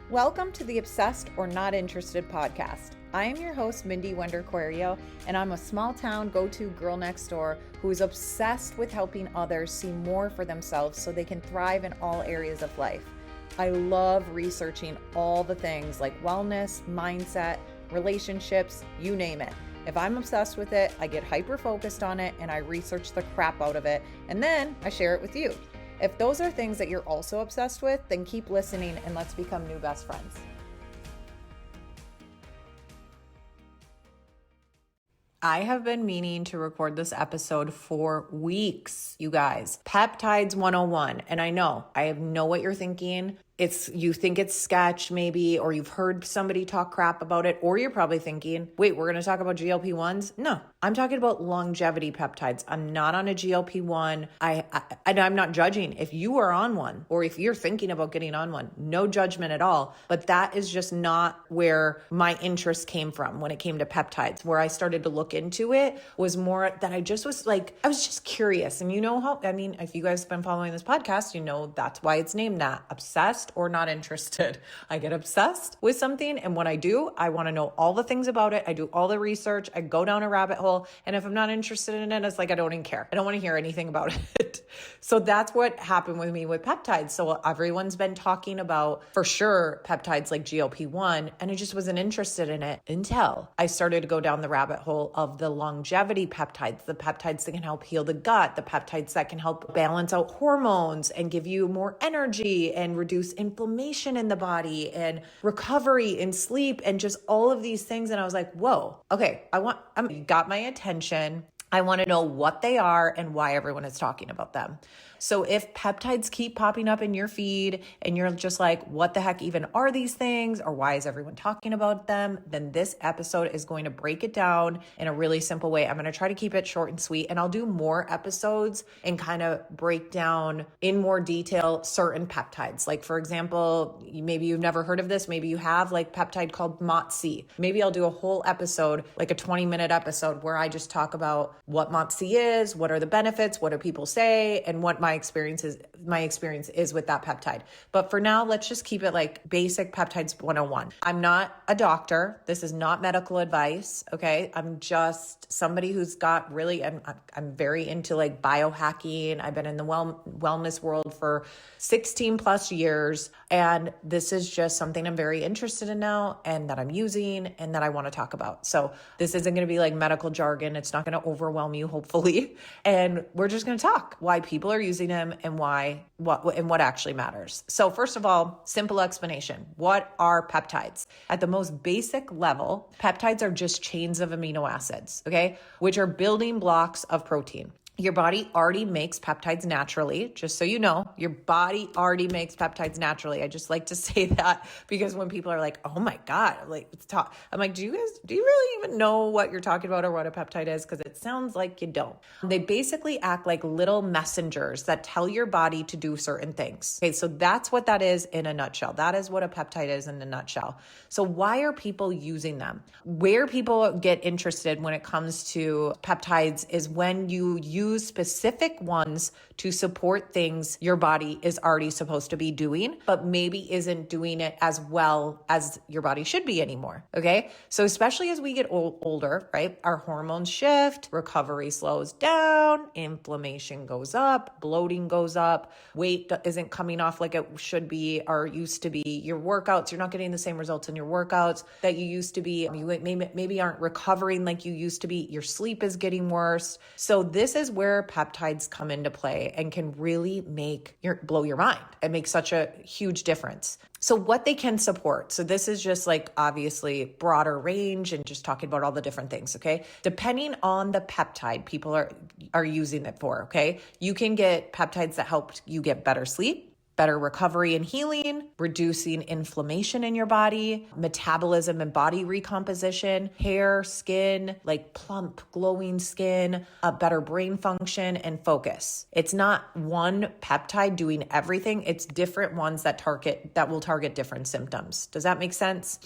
Welcome to the Obsessed or Not Interested podcast. I am your host, Mindy Wonder-Querio, and I'm a small town go-to girl next door who is obsessed with helping others see more for themselves so they can thrive in all areas of life. I love researching all the things like wellness, mindset, relationships, you name it. If I'm obsessed with it, I get hyper-focused on it and I research the crap out of it, and then I share it with you. If those are things that you're also obsessed with, then keep listening and let's become new best friends. I have been meaning to record this episode for weeks, you guys. Peptides 101. And I know what you're thinking. You think it's sketch maybe, or you've heard somebody talk crap about it, or you're probably thinking, wait, we're going to talk about GLP-1s? No, I'm talking about longevity peptides. I'm not on a GLP-1. I'm not judging if you are on one or if you're thinking about getting on one. No judgment at all. But that is just not where my interest came from when it came to peptides. Where I started to look into it was more that I was just curious. And you know if you guys have been following this podcast, you know that's why it's named that. Obsessed or not interested. I get obsessed with something, and when I do, I want to know all the things about it. I do all the research. I go down a rabbit hole, and if I'm not interested in it, it's like I don't even care. I don't want to hear anything about it. So that's what happened with me with peptides. So everyone's been talking about, for sure, peptides like GLP-1, and I just wasn't interested in it until I started to go down the rabbit hole of the longevity peptides, the peptides that can help heal the gut, the peptides that can help balance out hormones and give you more energy and reduce inflammation in the body and recovery and sleep and just all of these things. And I was like, whoa, okay, got my attention. I want to know what they are and why everyone is talking about them. So if peptides keep popping up in your feed and you're just like, what the heck even are these things? Or why is everyone talking about them? Then this episode is going to break it down in a really simple way. I'm going to try to keep it short and sweet, and I'll do more episodes and kind of break down in more detail certain peptides. Like, for example, maybe you've never heard of this. Maybe you have, like peptide called MOTS-c. Maybe I'll do a whole episode, like a 20-minute episode where I just talk about what MOTS-c is, what are the benefits, what do people say, and what my experience is with that peptide. But for now, let's just keep it like basic peptides 101. I'm not a doctor. This is not medical advice. Okay. I'm just somebody who's got really, I'm very into like biohacking. I've been in the wellness world for 16 plus years. And this is just something I'm very interested in now and that I'm using and that I want to talk about. So this isn't going to be like medical jargon. It's not going to overwhelm you, hopefully. And we're just going to talk why people are using them and what actually matters. So first of all, simple explanation. What are peptides? At the most basic level, peptides are just chains of amino acids, okay, which are building blocks of protein. Your body already makes peptides naturally. Just so you know, your body already makes peptides naturally. I just like to say that because when people are like, oh my God, I'm like, do you really even know what you're talking about or what a peptide is? Because it sounds like you don't. They basically act like little messengers that tell your body to do certain things. Okay, so that's what that is in a nutshell. That is what a peptide is in a nutshell. So why are people using them? Where people get interested when it comes to peptides is when you use specific ones to support things your body is already supposed to be doing, but maybe isn't doing it as well as your body should be anymore. Okay. So especially as we get older, right? Our hormones shift, recovery slows down, inflammation goes up, bloating goes up, weight isn't coming off like it should be or used to be. Your workouts, you're not getting the same results in your workouts that you used to be. You maybe aren't recovering like you used to be. Your sleep is getting worse. So this is where peptides come into play and can really blow your mind and make such a huge difference. So what they can support. So this is just like obviously broader range and just talking about all the different things. Okay. Depending on the peptide people are using it for. Okay. You can get peptides that help you get better sleep, better recovery and healing, reducing inflammation in your body, metabolism and body recomposition, hair, skin, like plump, glowing skin, a better brain function and focus. It's not one peptide doing everything. It's different ones that will target different symptoms. Does that make sense?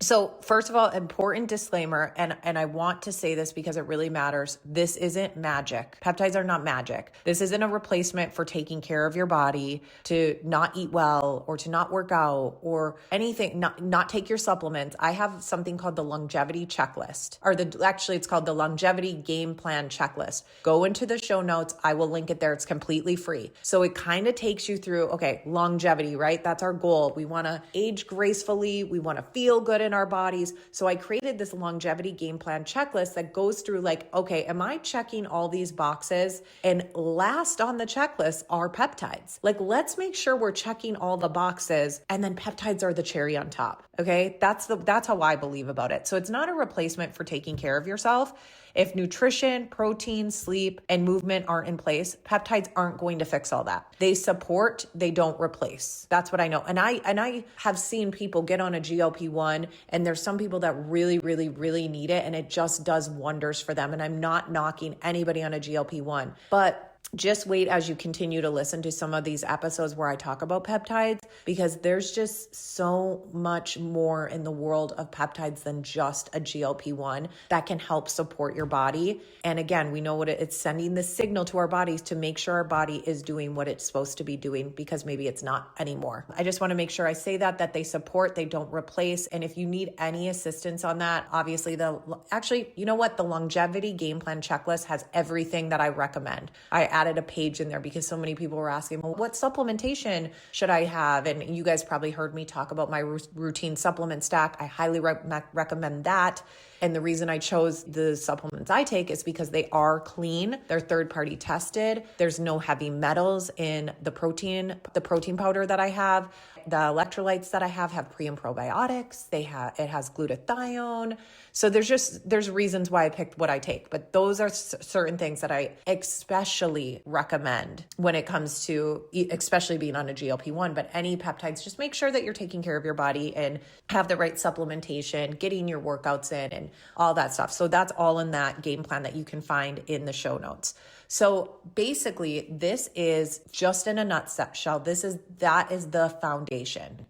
So first of all, important disclaimer, and I want to say this because it really matters. This isn't magic. Peptides are not magic. This isn't a replacement for taking care of your body, to not eat well or to not work out or anything, not take your supplements. I have something called the longevity checklist, or actually it's called the longevity game plan checklist. Go into the show notes. I will link it there. It's completely free. So it kind of takes you through, okay, longevity, right? That's our goal. We want to age gracefully. We want to feel good in our bodies. So I created this longevity game plan checklist that goes through like, okay, am I checking all these boxes? And last on the checklist are peptides. Like, let's make sure we're checking all the boxes, and then peptides are the cherry on top. Okay. That's how I believe about it. So it's not a replacement for taking care of yourself. If nutrition, protein, sleep, and movement aren't in place, peptides aren't going to fix all that. They support, they don't replace. That's what I know. And I have seen people get on a GLP-1, and there's some people that really, really, really need it, and it just does wonders for them. And I'm not knocking anybody on a GLP-1, but just wait as you continue to listen to some of these episodes where I talk about peptides, because there's just so much more in the world of peptides than just a GLP-1 that can help support your body. And again, we know what it's sending the signal to our bodies to make sure our body is doing what it's supposed to be doing, because maybe it's not anymore. I just want to make sure I say that they support, they don't replace. And if you need any assistance on that, obviously you know what? The longevity game plan checklist has everything that I recommend. I added a page in there because so many people were asking, well, what supplementation should I have? And you guys probably heard me talk about my routine supplement stack. I highly recommend that. And the reason I chose the supplements I take is because they are clean. They're third-party tested. There's no heavy metals in the protein powder that I have. The electrolytes that I have pre and probiotics. It has glutathione. So there's reasons why I picked what I take, but those are certain things that I especially recommend when it comes to, especially being on a GLP-1, but any peptides. Just make sure that you're taking care of your body and have the right supplementation, getting your workouts in and all that stuff. So that's all in that game plan that you can find in the show notes. So basically, this is just in a nutshell. That is the foundation.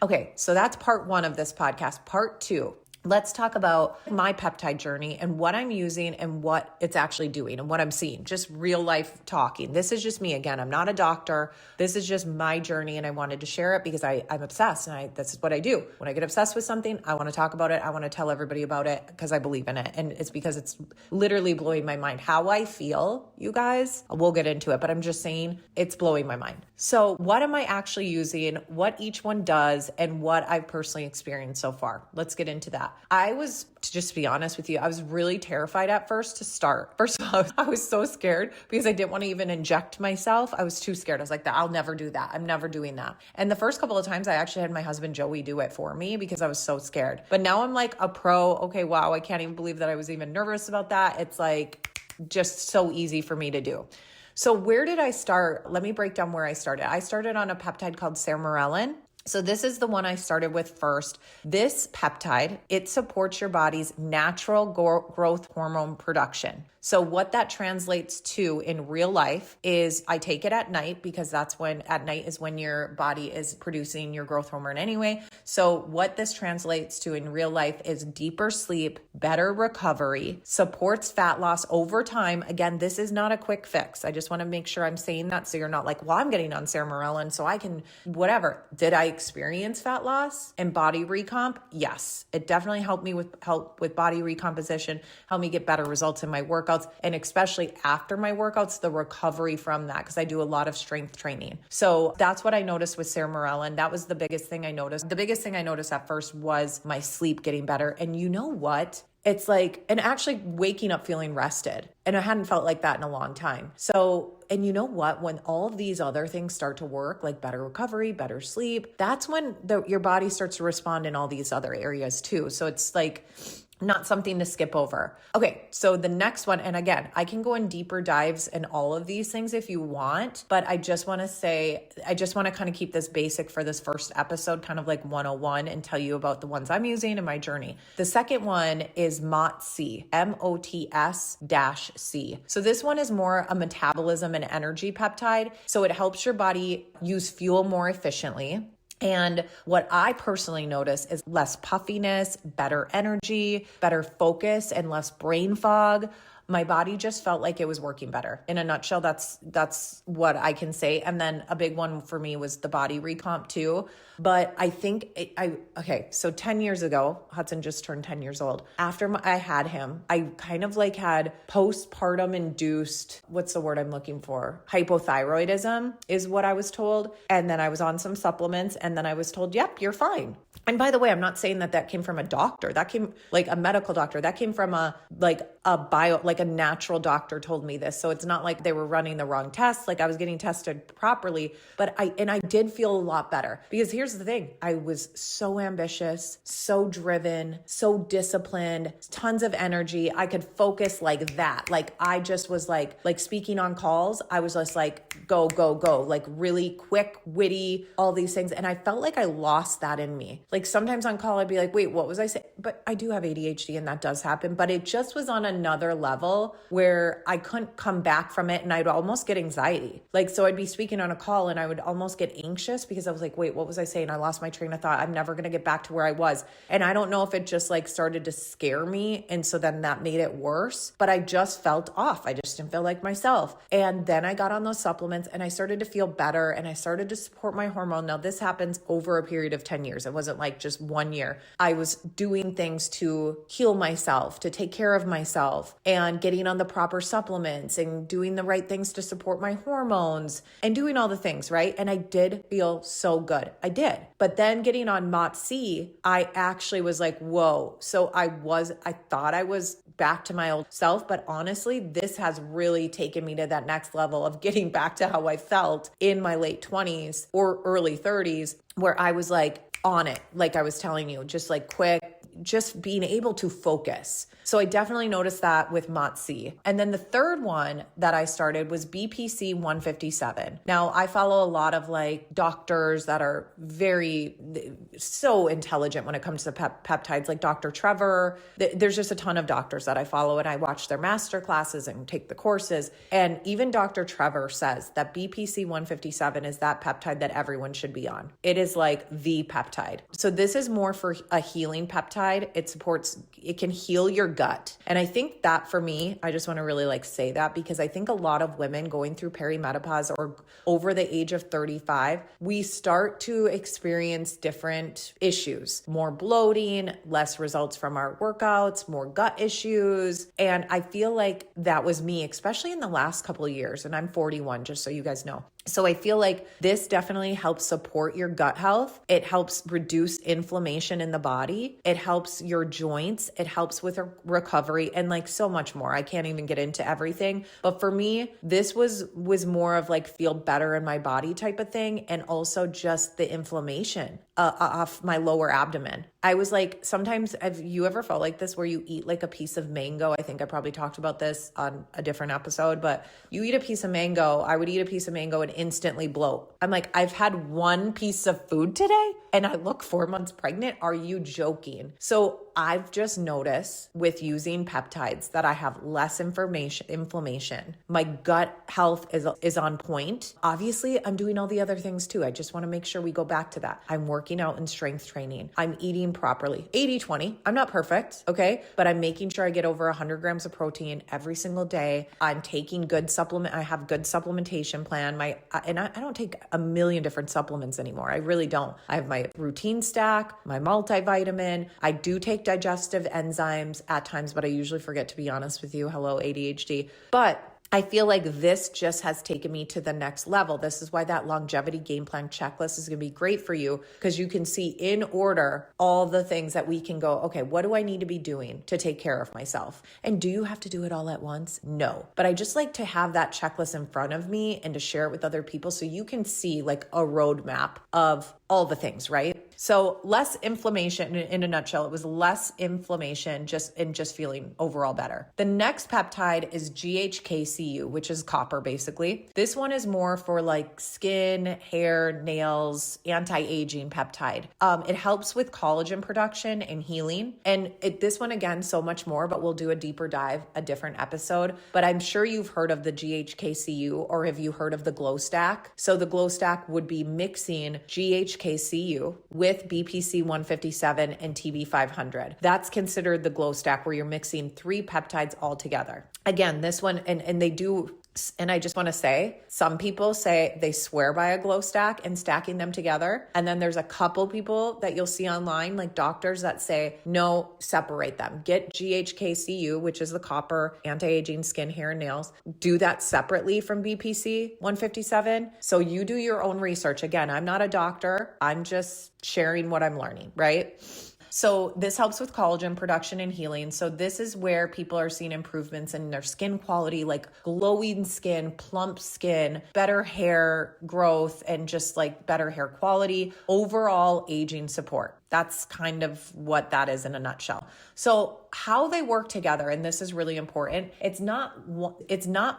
Okay, so that's part one of this podcast. Part two, let's talk about my peptide journey and what I'm using and what it's actually doing and what I'm seeing. Just real life talking. This is just me. Again, I'm not a doctor. This is just my journey, and I wanted to share it because I'm obsessed, and this is what I do. When I get obsessed with something, I want to talk about it. I want to tell everybody about it because I believe in it. And it's because it's literally blowing my mind. How I feel, you guys, we'll get into it, but I'm just saying it's blowing my mind. So what am I actually using, what each one does, and what I've personally experienced so far? Let's get into that. To just be honest with you, I was really terrified at first to start. First of all, I was so scared because I didn't want to even inject myself. I was too scared. I was like, I'll never do that. I'm never doing that. And the first couple of times I actually had my husband Joey do it for me because I was so scared. But now I'm like a pro. Okay, wow, I can't even believe that I was even nervous about that. It's like just so easy for me to do. So where did I start? Let me break down where I started. I started on a peptide called Sermorelin. So this is the one I started with first. This peptide, it supports your body's natural growth hormone production. So what that translates to in real life is I take it at night because at night is when your body is producing your growth hormone anyway. So what this translates to in real life is deeper sleep, better recovery, supports fat loss over time. Again, this is not a quick fix. I just want to make sure I'm saying that so you're not like, well, I'm getting on Sermorelin so I can whatever. Did I experience fat loss and body recomp? Yes. It definitely helped me with body recomposition, helped me get better results in my workouts, and especially after my workouts, the recovery from that, because I do a lot of strength training. So that's what I noticed with Sermorelin. That was the biggest thing I noticed. The biggest thing I noticed at first was my sleep getting better. And you know what? It's like, and actually waking up feeling rested. And I hadn't felt like that in a long time. So, and you know what? When all of these other things start to work, like better recovery, better sleep, that's when your body starts to respond in all these other areas too. So it's like, not something to skip over. Okay, so the next one, and again, I can go in deeper dives in all of these things if you want, but I just want to kind of keep this basic for this first episode, kind of like 101, and tell you about the ones I'm using in my journey. The second one is MOTS-c, MOTS-c. So this one is more a metabolism and energy peptide. So it helps your body use fuel more efficiently. And what I personally notice is less puffiness, better energy, better focus, and less brain fog. My body just felt like it was working better. In a nutshell, that's what I can say. And then a big one for me was the body recomp too. But I think so 10 years ago, Hudson just turned 10 years old. After I had him, I kind of like had postpartum induced, what's the word I'm looking for? Hypothyroidism is what I was told. And then I was on some supplements and then I was told, yep, you're fine. And by the way, I'm not saying that came from a doctor. That came like a medical doctor. That came from a natural doctor told me this. So it's not like they were running the wrong tests. Like I was getting tested properly, but I did feel a lot better because here's the thing. I was so ambitious, so driven, so disciplined, tons of energy. I could focus like that. Like I just was like speaking on calls. I was just like, go, like really quick, witty, all these things. And I felt like I lost that in me. Like sometimes on call, I'd be like, wait, what was I saying? But I do have ADHD and that does happen, but it just was on another level where I couldn't come back from it and I'd almost get anxiety. Like, so I'd be speaking on a call and I would almost get anxious because I was like, wait, what was I saying? I lost my train of thought. I'm never going to get back to where I was. And I don't know if it just like started to scare me. And so then that made it worse, but I just felt off. I just didn't feel like myself. And then I got on those supplements and I started to feel better and I started to support my hormone. Now this happens over a period of 10 years. It wasn't like just 1 year. I was doing things to heal myself, to take care of myself and getting on the proper supplements and doing the right things to support my hormones and doing all the things, right? And I did feel so good. I did. But then getting on MOTS-c, I actually was like, whoa. So I thought I was back to my old self, but honestly, this has really taken me to that next level of getting back to how I felt in my late 20s or early 30s, where I was like on it. Like I was telling you, just like quick, just being able to focus. So I definitely noticed that with MOTS-c. And then the third one that I started was BPC-157. Now I follow a lot of like doctors that are so intelligent when it comes to peptides, like Dr. Trevor. There's just a ton of doctors that I follow and I watch their master classes and take the courses. And even Dr. Trevor says that BPC-157 is that peptide that everyone should be on. It is like the peptide. So this is more for a healing peptide. It can heal your gut. And I think that for me, I just want to really like say that because I think a lot of women going through perimenopause or over the age of 35, we start to experience different issues, more bloating, less results from our workouts, more gut issues. And I feel like that was me, especially in the last couple of years. And I'm 41, just so you guys know. So I feel like this definitely helps support your gut health. It helps reduce inflammation in the body. It helps your joints. It helps with recovery and like so much more. I can't even get into everything. But for me, this was more of like feel better in my body type of thing. And also just the inflammation off my lower abdomen. I was like, sometimes have you ever felt like this where you eat like a piece of mango? I think I probably talked about this on a different episode, but you eat a piece of mango. I would eat a piece of mango and instantly bloat. I'm like, I've had one piece of food today and I look 4 months pregnant. Are you joking? So I've just noticed with using peptides that I have less inflammation. My gut health is on point. Obviously, I'm doing all the other things too. I just want to make sure we go back to that. I'm working out in strength training. I'm eating properly. 80-20. I'm not perfect, okay? But I'm making sure I get over 100 grams of protein every single day. I'm taking good supplement. I have good supplementation plan. I don't take a million different supplements anymore. I really don't. I have my routine stack, my multivitamin. I do take digestive enzymes at times, but I usually forget, to be honest with you. Hello, ADHD. But I feel like this just has taken me to the next level. This is why that longevity game plan checklist is going to be great for you, because you can see in order all the things that we can go, okay, what do I need to be doing to take care of myself? And do you have to do it all at once? No. But I just like to have that checklist in front of me and to share it with other people so you can see like a roadmap of all the things, right? So less inflammation in a nutshell. It was less inflammation just feeling overall better. The next peptide is GHK-Cu, which is copper basically. This one is more for like skin, hair, nails, anti-aging peptide. It helps with collagen production and healing. And this one again, so much more, but we'll do a deeper dive, a different episode. But I'm sure you've heard of the GHK-Cu, or have you heard of the glow stack? So the glow stack would be mixing GHK-Cu with BPC-157 and TB500. That's considered the glow stack, where you're mixing 3 peptides all together. Again, this one, and they do, and I just want to say, some people say they swear by a glow stack and stacking them together. And then there's a couple people that you'll see online, like doctors, that say, no, separate them. Get GHK-Cu, which is the copper, anti-aging, skin, hair, and nails. Do that separately from BPC-157. So you do your own research. Again, I'm not a doctor. I'm just sharing what I'm learning, right? So this helps with collagen production and healing. So this is where people are seeing improvements in their skin quality, like glowing skin, plump skin, better hair growth, and just like better hair quality, overall aging support. That's kind of what that is in a nutshell. So how they work together, and this is really important, it's not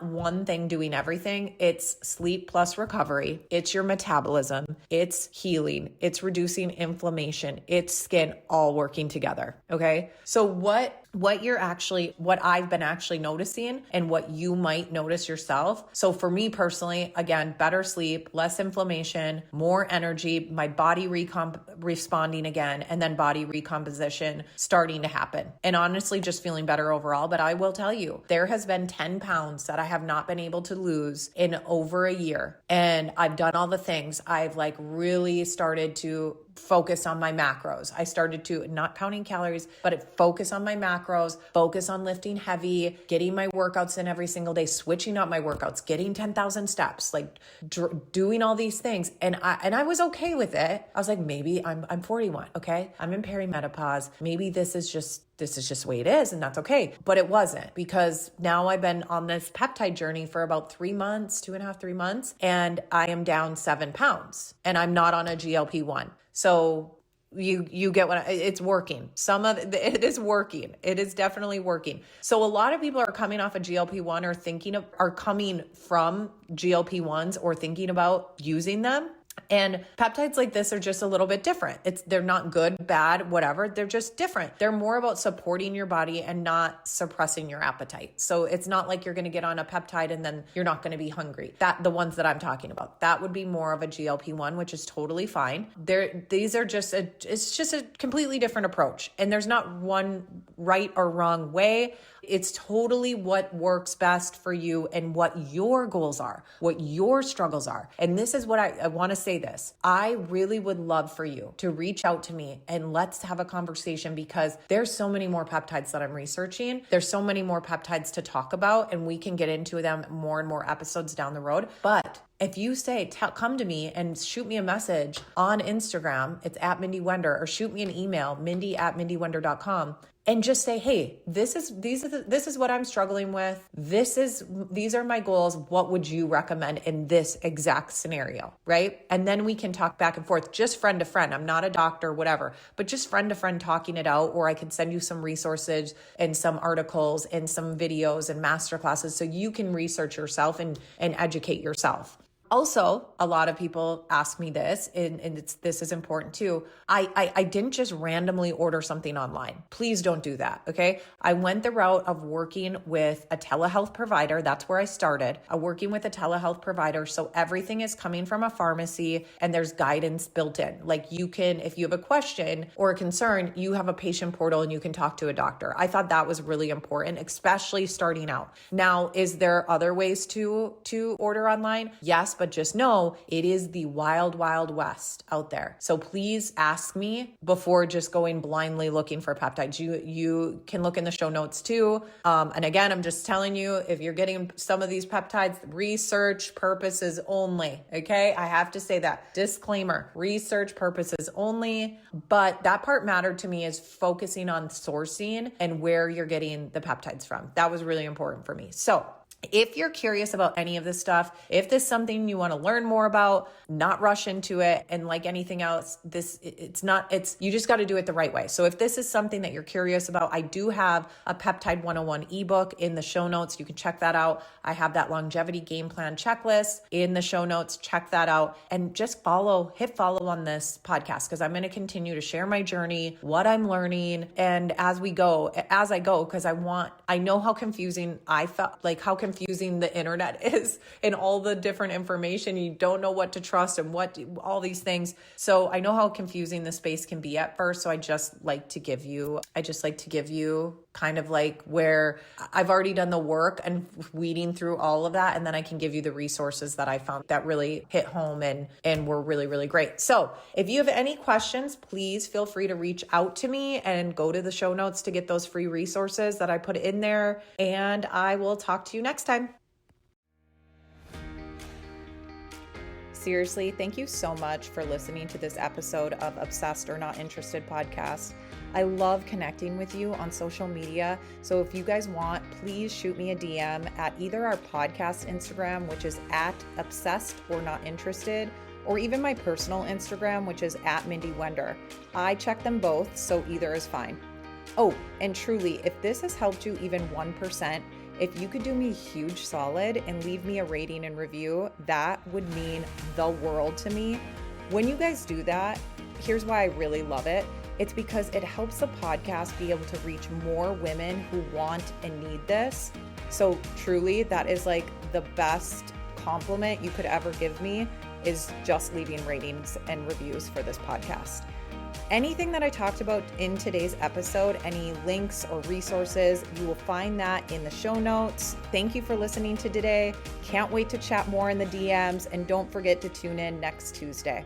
one thing doing everything. It's sleep plus recovery. It's your metabolism. It's healing. It's reducing inflammation. It's skin, all working together. Okay. So what I've been actually noticing, and what you might notice yourself. So for me personally, again, better sleep, less inflammation, more energy, my body responding again, and then body recomposition starting to happen. And honestly, just feeling better overall. But I will tell you, there has been 10 pounds that I have not been able to lose in over a year. And I've done all the things. I've like really started to focus on my macros. I started to, not counting calories, but focus on my macros, focus on lifting heavy, getting my workouts in every single day, switching up my workouts, getting 10,000 steps, like doing all these things. And I was okay with it. I was like, maybe I'm 41. Okay. I'm in perimenopause. Maybe this is just the way it is, and that's okay. But it wasn't, because now I've been on this peptide journey for about 3 months, 2.5, 3 months, and I am down 7 pounds, and I'm not on a GLP-1. So you get what it's working. It is working. It is definitely working. So a lot of people are coming off a GLP-1 or are coming from GLP-1s or thinking about using them. And peptides like this are just a little bit different. They're not good, bad, whatever. They're just different. They're more about supporting your body and not suppressing your appetite. So it's not like you're going to get on a peptide and then you're not going to be hungry. The ones that I'm talking about, that would be more of a GLP-1, which is totally fine. It's just a completely different approach. And there's not one right or wrong way. It's totally what works best for you and what your goals are, what your struggles are. And this is what I want to say this. I really would love for you to reach out to me and let's have a conversation, because there's so many more peptides that I'm researching. There's so many more peptides to talk about, and we can get into them more and more episodes down the road. But if you say, come to me and shoot me a message on Instagram, it's @MindyWender, or shoot me an email, mindy@mindywender.com. And just say, hey, this is what I'm struggling with. These are my goals. What would you recommend in this exact scenario, right? And then we can talk back and forth, just friend to friend. I'm not a doctor, whatever, but just friend to friend talking it out. Or I can send you some resources and some articles and some videos and masterclasses so you can research yourself and educate yourself. Also, a lot of people ask me this, and this is important too. I didn't just randomly order something online. Please don't do that, okay? I went the route of working with a telehealth provider. That's where I started. Working with a telehealth provider, so everything is coming from a pharmacy and there's guidance built in. Like you can, if you have a question or a concern, you have a patient portal and you can talk to a doctor. I thought that was really important, especially starting out. Now, is there other ways to order online? Yes, but just know it is the wild, wild west out there. So please ask me before just going blindly looking for peptides. You can look in the show notes too. And again, I'm just telling you, if you're getting some of these peptides, research purposes only. Okay. I have to say that disclaimer, research purposes only, but that part mattered to me, is focusing on sourcing and where you're getting the peptides from. That was really important for me. So If you're curious about any of this stuff, if this is something you want to learn more about, not rush into it. And like anything else, you just got to do it the right way. So if this is something that you're curious about, I do have a Peptide 101 ebook in the show notes. You can check that out. I have that longevity game plan checklist in the show notes. Check that out and just hit follow on this podcast, because I'm going to continue to share my journey, what I'm learning. And as I go, because I know how confusing I felt, like how confusing the internet is and all the different information. You don't know what to trust and all these things. So I know how confusing the space can be at first. So I just like to give you kind of like where I've already done the work and weeding through all of that. And then I can give you the resources that I found that really hit home and were really, really great. So if you have any questions, please feel free to reach out to me and go to the show notes to get those free resources that I put in there. And I will talk to you next time. Seriously, thank you so much for listening to this episode of Obsessed or Not Interested podcast. I love connecting with you on social media. So if you guys want, please shoot me a DM at either our podcast Instagram, which is at Obsessed or Not Interested, or even my personal Instagram, which is at Mindy Wender. I check them both, so either is fine. Oh, and truly, if this has helped you even 1%, if you could do me a huge solid and leave me a rating and review, that would mean the world to me. When you guys do that, here's why I really love it. It's because it helps the podcast be able to reach more women who want and need this. So truly, that is like the best compliment you could ever give me, is just leaving ratings and reviews for this podcast. Anything that I talked about in today's episode, any links or resources, you will find that in the show notes. Thank you for listening to today. Can't wait to chat more in the DMs, and don't forget to tune in next Tuesday.